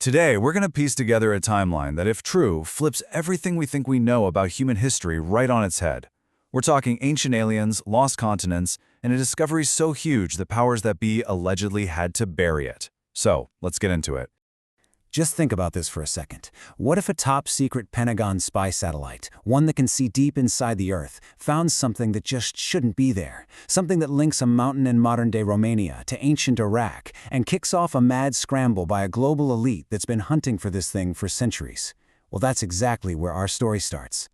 Today, we're going to piece together a timeline that, if true, flips everything we think we know about human history right on its head. We're talking ancient aliens, lost continents, and a discovery so huge the powers that be allegedly had to bury it. So, let's get into it. Just think about this for a second. What if a top-secret Pentagon spy satellite, one that can see deep inside the Earth, found something that just shouldn't be there? Something that links a mountain in modern-day Romania to ancient Iraq and kicks off a mad scramble by a global elite that's been hunting for this thing for centuries. Well, that's exactly where our story starts.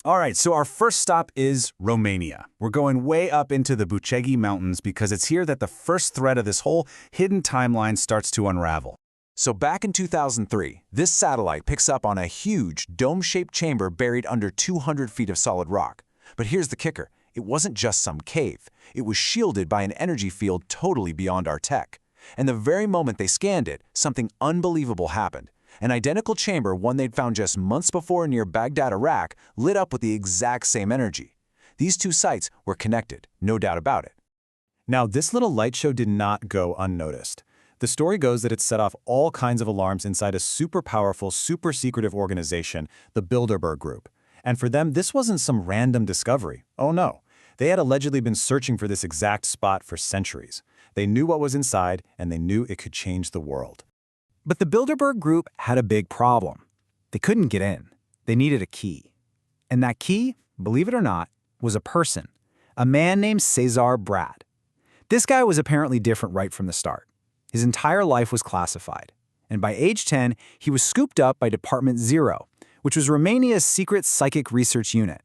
All right, so our first stop is Romania. We're going way up into the Bucegi Mountains because it's here that the first thread of this whole hidden timeline starts to unravel. So back in 2003, this satellite picks up on a huge dome-shaped chamber buried under 200 feet of solid rock. But here's the kicker. It wasn't just some cave. It was shielded by an energy field totally beyond our tech. And the very moment they scanned it, something unbelievable happened. An identical chamber, one they'd found just months before near Baghdad, Iraq, lit up with the exact same energy. These two sites were connected, no doubt about it. Now, this little light show did not go unnoticed. The story goes that it set off all kinds of alarms inside a super powerful, super secretive organization, the Bilderberg Group. And for them, this wasn't some random discovery. Oh no. They had allegedly been searching for this exact spot for centuries. They knew what was inside, and they knew it could change the world. But the Bilderberg Group had a big problem. They couldn't get in. They needed a key. And that key, believe it or not, was a person, a man named Cesar Brad. This guy was apparently different right from the start. His entire life was classified, and by age 10, he was scooped up by Department Zero, which was Romania's secret psychic research unit.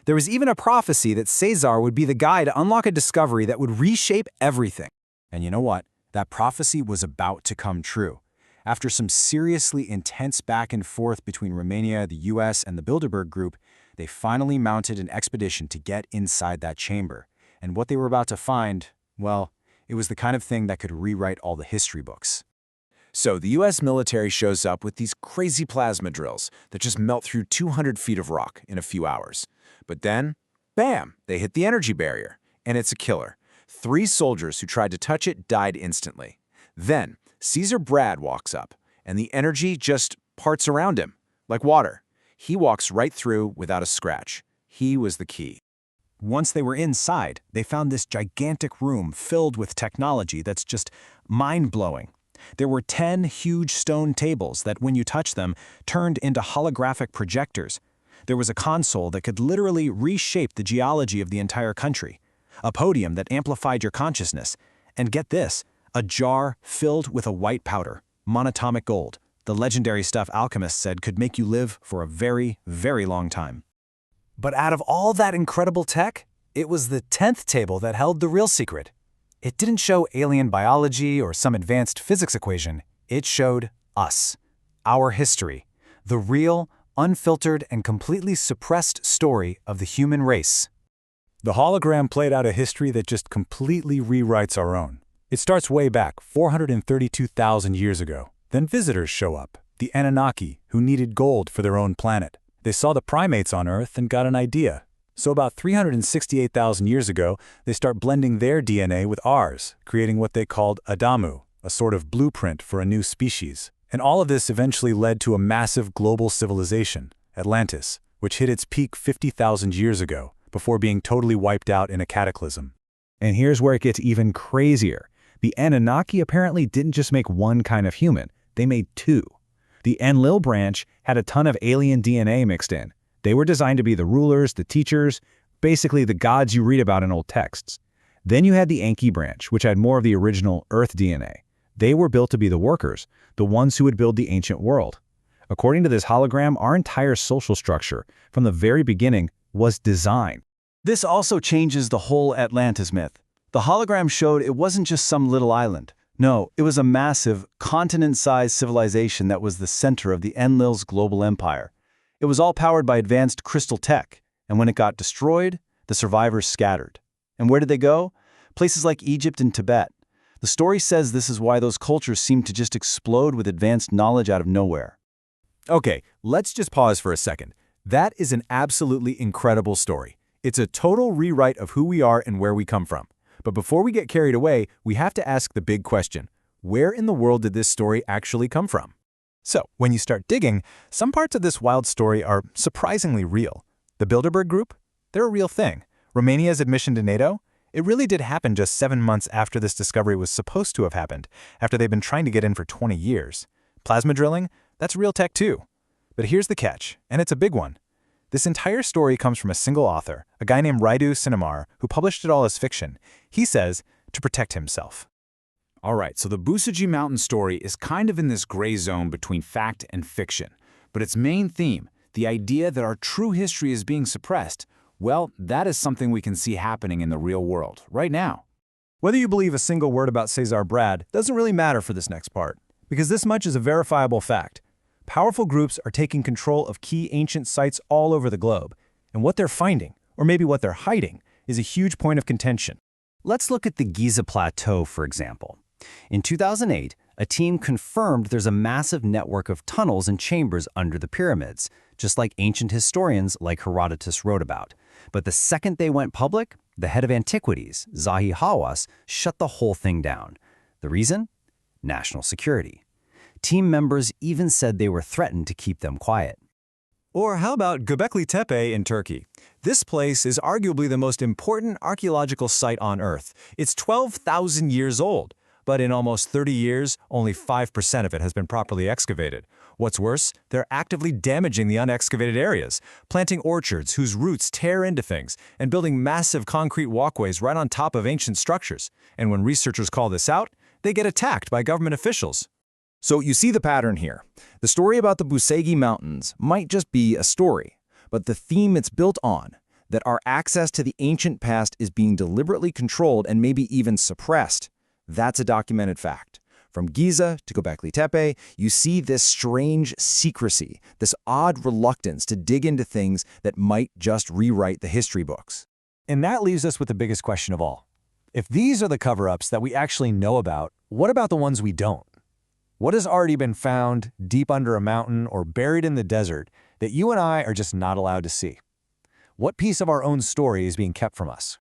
There was even a prophecy that Cesar would be the guy to unlock a discovery that would reshape everything. And you know what? That prophecy was about to come true. After some seriously intense back and forth between Romania, the US, and the Bilderberg Group, they finally mounted an expedition to get inside that chamber. And what they were about to find, well, it was the kind of thing that could rewrite all the history books. So the US military shows up with these crazy plasma drills that just melt through 200 feet of rock in a few hours. But then, bam, they hit the energy barrier, and it's a killer. 3 soldiers who tried to touch it died instantly. Then, Cesar Brad walks up, and the energy just parts around him, like water. He walks right through without a scratch. He was the key. Once they were inside, they found this gigantic room filled with technology that's just mind-blowing. There were 10 huge stone tables that, when you touch them, turned into holographic projectors. There was a console that could literally reshape the geology of the entire country, a podium that amplified your consciousness, and get this, a jar filled with a white powder, monatomic gold, the legendary stuff alchemists said could make you live for a very, very long time. But out of all that incredible tech, it was the 10th table that held the real secret. It didn't show alien biology or some advanced physics equation. It showed us, our history, the real, unfiltered, and completely suppressed story of the human race. The hologram played out a history that just completely rewrites our own. It starts way back, 432,000 years ago. Then visitors show up, the Anunnaki, who needed gold for their own planet. They saw the primates on Earth and got an idea. So about 368,000 years ago, they start blending their DNA with ours, creating what they called Adamu, a sort of blueprint for a new species. And all of this eventually led to a massive global civilization, Atlantis, which hit its peak 50,000 years ago, before being totally wiped out in a cataclysm. And here's where it gets even crazier. The Anunnaki apparently didn't just make one kind of human, they made 2. The Enlil branch had a ton of alien DNA mixed in. They were designed to be the rulers, the teachers, basically the gods you read about in old texts. Then you had the Enki branch, which had more of the original Earth DNA. They were built to be the workers, the ones who would build the ancient world. According to this hologram, our entire social structure, from the very beginning, was design. This also changes the whole Atlantis myth. The hologram showed it wasn't just some little island. No, it was a massive, continent-sized civilization that was the center of the Enlil's global empire. It was all powered by advanced crystal tech, and when it got destroyed, the survivors scattered. And where did they go? Places like Egypt and Tibet. The story says this is why those cultures seemed to just explode with advanced knowledge out of nowhere. Okay, let's just pause for a second. That is an absolutely incredible story. It's a total rewrite of who we are and where we come from. But before we get carried away, we have to ask the big question. Where in the world did this story actually come from? So, when you start digging, some parts of this wild story are surprisingly real. The Bilderberg Group? They're a real thing. Romania's admission to NATO? It really did happen just 7 months after this discovery was supposed to have happened, after they've been trying to get in for 20 years. Plasma drilling? That's real tech too. But here's the catch, and it's a big one. This entire story comes from a single author, a guy named Raidu Sinamar, who published it all as fiction. He says, to protect himself. All right, so the Busaji Mountain story is kind of in this gray zone between fact and fiction. But its main theme, the idea that our true history is being suppressed, well, that is something we can see happening in the real world, right now. Whether you believe a single word about Cesar Brad doesn't really matter for this next part, because this much is a verifiable fact. Powerful groups are taking control of key ancient sites all over the globe, and what they're finding, or maybe what they're hiding, is a huge point of contention. Let's look at the Giza Plateau, for example. In 2008, a team confirmed there's a massive network of tunnels and chambers under the pyramids, just like ancient historians like Herodotus wrote about. But the second they went public, the head of antiquities, Zahi Hawass, shut the whole thing down. The reason? National security. Team members even said they were threatened to keep them quiet. Or how about Göbekli Tepe in Turkey? This place is arguably the most important archaeological site on Earth. It's 12,000 years old, but in almost 30 years, only 5% of it has been properly excavated. What's worse, they're actively damaging the unexcavated areas, planting orchards whose roots tear into things, and building massive concrete walkways right on top of ancient structures. And when researchers call this out, they get attacked by government officials. So you see the pattern here. The story about the Busaji Mountains might just be a story, but the theme it's built on, that our access to the ancient past is being deliberately controlled and maybe even suppressed, that's a documented fact. From Giza to Göbekli Tepe, you see this strange secrecy, this odd reluctance to dig into things that might just rewrite the history books. And that leaves us with the biggest question of all. If these are the cover-ups that we actually know about, what about the ones we don't? What has already been found deep under a mountain or buried in the desert that you and I are just not allowed to see? What piece of our own story is being kept from us?